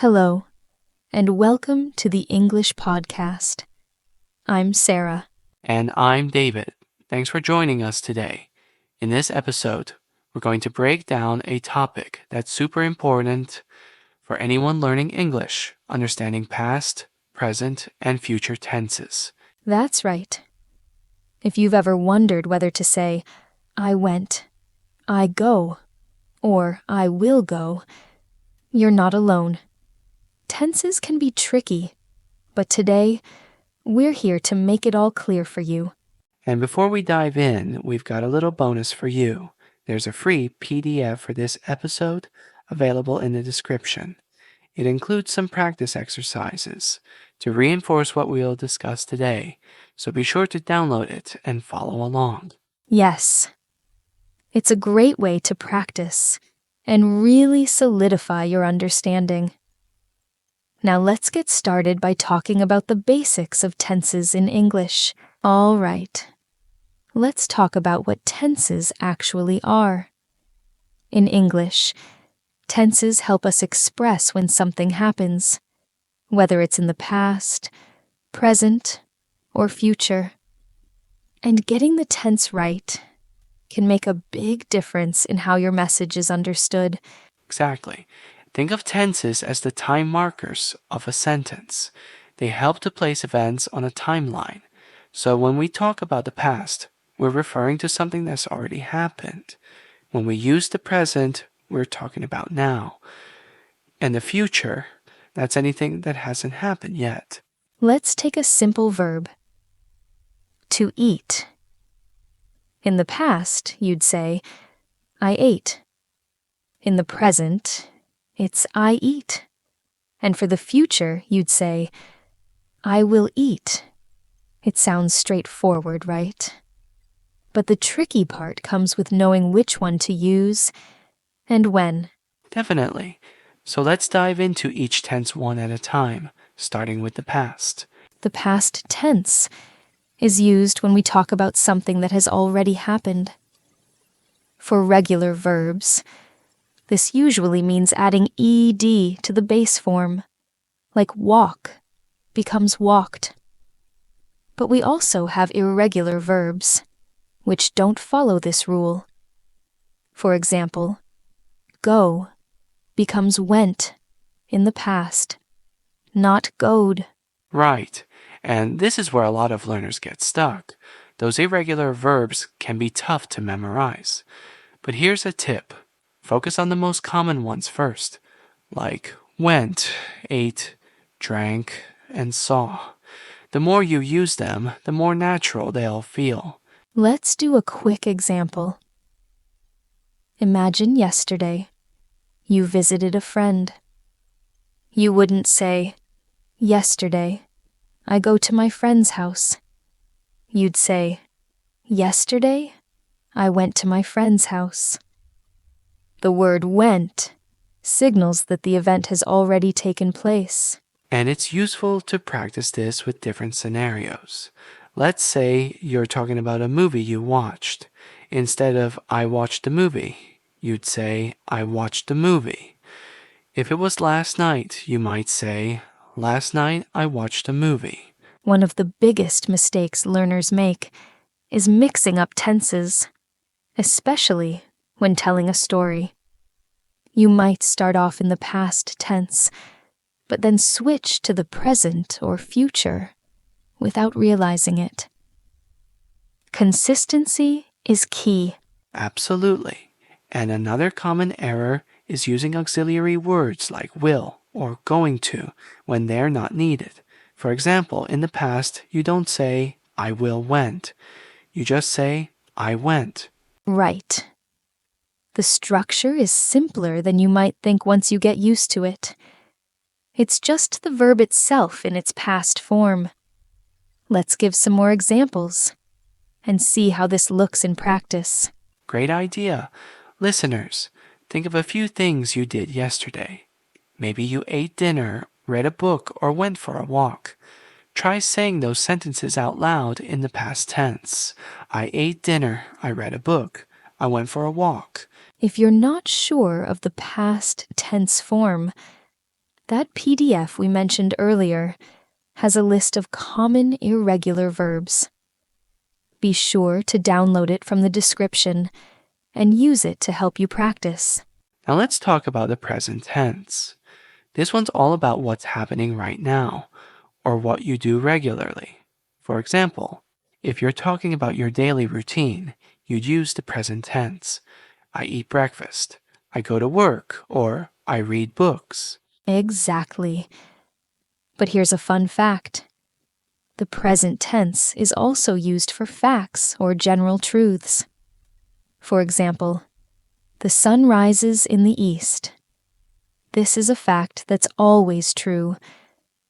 Hello, and welcome to the English Podcast. I'm Sarah. And I'm David. Thanks for joining us today. In this episode, we're going to break down a topic that's super important for anyone learning English, understanding past, present, and future tenses. That's right. If you've ever wondered whether to say, I went, I go, or I will go, you're not alone. Tenses can be tricky, but today, we're here to make it all clear for you. And before we dive in, we've got a little bonus for you. There's a free PDF for this episode available in the description. It includes some practice exercises to reinforce what we'll discuss today, so be sure to download it and follow along. Yes, it's a great way to practice and really solidify your understanding. Now let's get started by talking about the basics of tenses in English. All right. Let's talk about what tenses actually are. In English, tenses help us express when something happens, whether it's in the past, present, or future. And getting the tense right can make a big difference in how your message is understood. Exactly. Think of tenses as the time markers of a sentence. They help to place events on a timeline. So when we talk about the past, we're referring to something that's already happened. When we use the present, we're talking about now. And the future, that's anything that hasn't happened yet. Let's take a simple verb. To eat. In the past, you'd say, I ate. In the present, it's I eat. And for the future, you'd say, I will eat. It sounds straightforward, right? But the tricky part comes with knowing which one to use and when. Definitely. So let's dive into each tense one at a time, starting with the past. The past tense is used when we talk about something that has already happened. For regular verbs, this usually means adding ed to the base form, like walk becomes walked. But we also have irregular verbs, which don't follow this rule. For example, go becomes went in the past, not goed. Right. And this is where a lot of learners get stuck. Those irregular verbs can be tough to memorize. But here's a tip. Focus on the most common ones first, like went, ate, drank, and saw. The more you use them, the more natural they'll feel. Let's do a quick example. Imagine yesterday, you visited a friend. You wouldn't say, yesterday, I go to my friend's house. You'd say, yesterday, I went to my friend's house. The word went signals that the event has already taken place. And it's useful to practice this with different scenarios. Let's say you're talking about a movie you watched. Instead of I watched a movie, you'd say I watched a movie. If it was last night, you might say last night I watched a movie. One of the biggest mistakes learners make is mixing up tenses, especially when telling a story. You might start off in the past tense, but then switch to the present or future without realizing it. Consistency is key. Absolutely. And another common error is using auxiliary words like will or going to when they're not needed. For example, in the past, you don't say I will went. You just say I went. Right. The structure is simpler than you might think once you get used to it. It's just the verb itself in its past form. Let's give some more examples and see how this looks in practice. Great idea. Listeners, think of a few things you did yesterday. Maybe you ate dinner, read a book, or went for a walk. Try saying those sentences out loud in the past tense. I ate dinner, I read a book, I went for a walk. If you're not sure of the past tense form, That PDF we mentioned earlier has a list of common irregular verbs. Be sure to download it from the description and use it to help you practice. Now let's talk about the present tense. This one's all about what's happening right now, or what you do regularly. For example, if you're talking about your daily routine, you'd use the present tense. I eat breakfast, I go to work, or I read books. Exactly. But here's a fun fact. The present tense is also used for facts or general truths. For example, the sun rises in the east. This is a fact that's always true,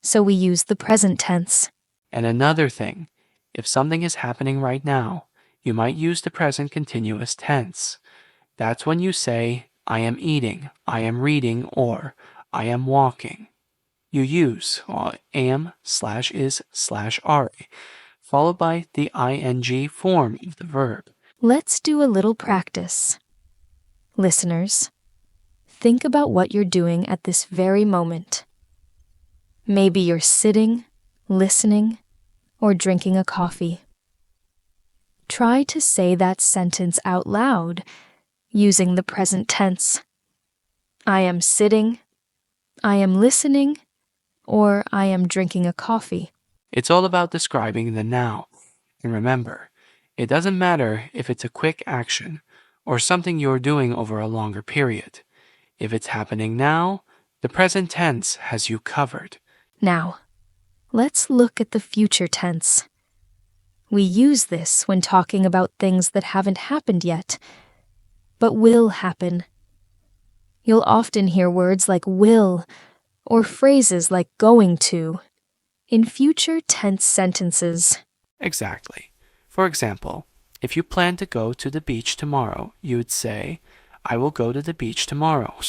so we use the present tense. And another thing, if something is happening right now, you might use the present continuous tense. That's when you say, I am eating, I am reading, or I am walking. You use am/is/are, followed by the ing form of the verb. Let's do a little practice. Listeners, think about what you're doing at this very moment. Maybe you're sitting, listening, or drinking a coffee. Try to say that sentence out loud using the present tense. I am sitting, I am listening, or I am drinking a coffee. It's all about describing the now. And remember, it doesn't matter if it's a quick action or something you're doing over a longer period. If it's happening now, the present tense has you covered. Now, let's look at the future tense. We use this when talking about things that haven't happened yet, but will happen. You'll often hear words like will or phrases like going to in future tense sentences. Exactly. For example, if you plan to go to the beach tomorrow, you'd say, I will go to the beach tomorrow,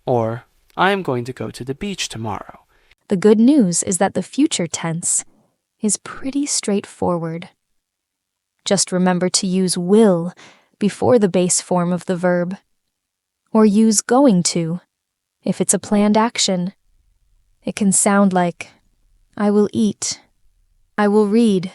or I am going to go to the beach tomorrow. The good news is that the future tense is pretty straightforward. Just remember to use will before the base form of the verb, or use going to if it's a planned action. It can sound like, I will eat, I will read,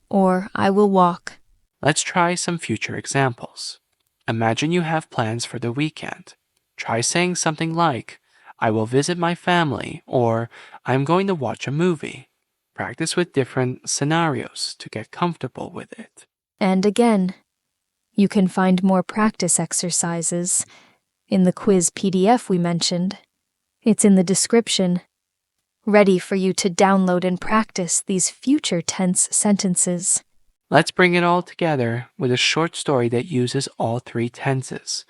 or I will walk. Let's try some future examples. Imagine you have plans for the weekend. Try saying something like, I will visit my family, or I'm going to watch a movie. Practice with different scenarios to get comfortable with it. And again, you can find more practice exercises in the quiz PDF we mentioned. It's in the description, ready for you to download and practice these future tense sentences. Let's bring it all together with a short story that uses all three tenses.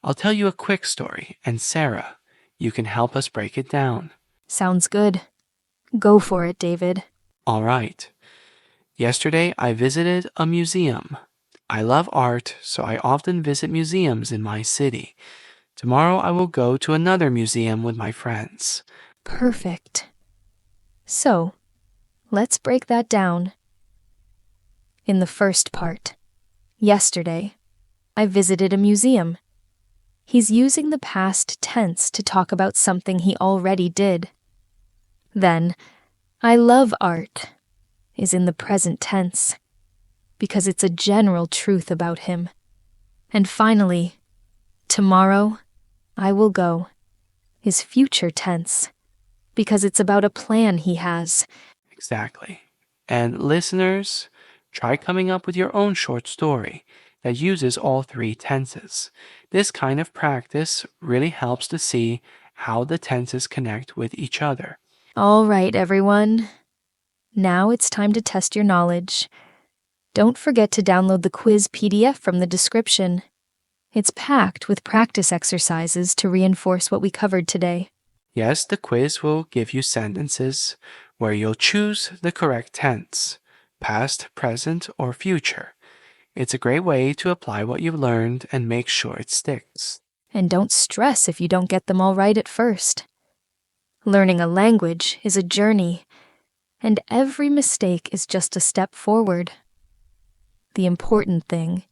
I'll tell you a quick story, and Sarah, you can help us break it down. Sounds good. Go for it, David. All right. Yesterday, I visited a museum. I love art, so I often visit museums in my city. Tomorrow, I will go to another museum with my friends. Perfect. So, let's break that down. In the first part, yesterday, I visited a museum. He's using the past tense to talk about something he already did. Then, I love art is in the present tense because it's a general truth about him. And finally, tomorrow, I will go is future tense because it's about a plan he has. Exactly. And listeners, try coming up with your own short story that uses all three tenses. This kind of practice really helps to see how the tenses connect with each other. All right, everyone. Now it's time to test your knowledge. Don't forget to download the quiz PDF from the description. It's packed with practice exercises to reinforce what we covered today. Yes, the quiz will give you sentences where you'll choose the correct tense, past, present, or future. It's a great way to apply what you've learned and make sure it sticks. And don't stress if you don't get them all right at first. Learning a language is a journey, and every mistake is just a step forward. The important thing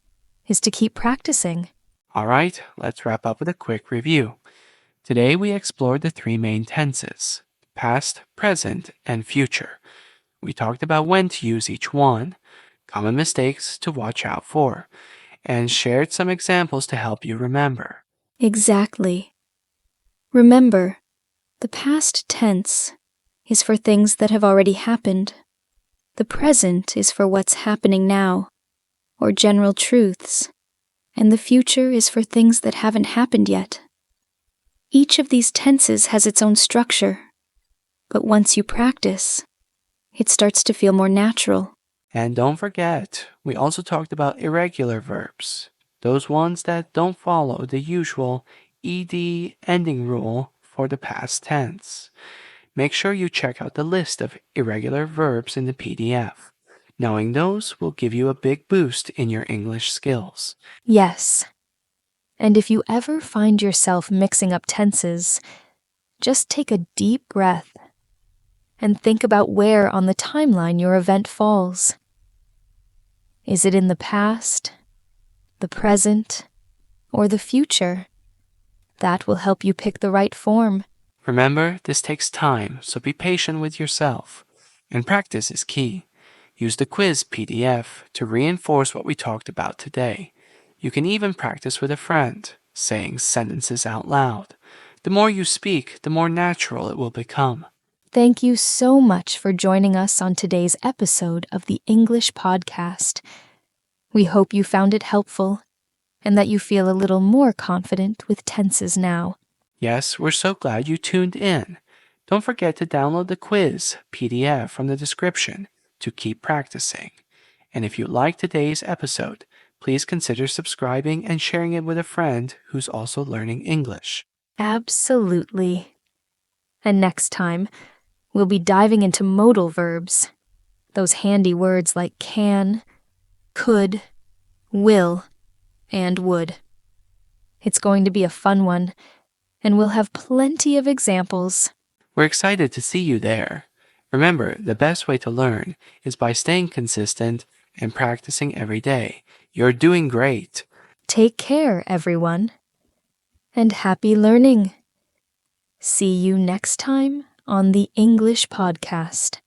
is to keep practicing. All right, let's wrap up with a quick review. Today we explored the three main tenses: past, present, and future. We talked about when to use each one, common mistakes to watch out for, and shared some examples to help you remember. Exactly. Remember, the past tense is for things that have already happened. The present is for what's happening now, or general truths, and the future is for things that haven't happened yet. Each of these tenses has its own structure, but once you practice, it starts to feel more natural. And don't forget, we also talked about irregular verbs, those ones that don't follow the usual ed ending rule for the past tense. Make sure you check out the list of irregular verbs in the PDF. Knowing those will give you a big boost in your English skills. Yes. And if you ever find yourself mixing up tenses, just take a deep breath and think about where on the timeline your event falls. Is it in the past, the present, or the future? That will help you pick the right form. Remember, this takes time, so be patient with yourself. And practice is key. Use the quiz PDF to reinforce what we talked about today. You can even practice with a friend, saying sentences out loud. The more you speak, the more natural it will become. Thank you so much for joining us on today's episode of the English Podcast. We hope you found it helpful and that you feel a little more confident with tenses now. Yes, we're so glad you tuned in. Don't forget to download the quiz PDF from the description to keep practicing. And if you liked today's episode, please consider subscribing and sharing it with a friend who's also learning English. Absolutely. And next time, we'll be diving into modal verbs, those handy words like can, could, will, and would. It's going to be a fun one, and we'll have plenty of examples. We're excited to see you there. Remember, the best way to learn is by staying consistent and practicing every day. You're doing great. Take care, everyone, and happy learning. See you next time on the English Podcast.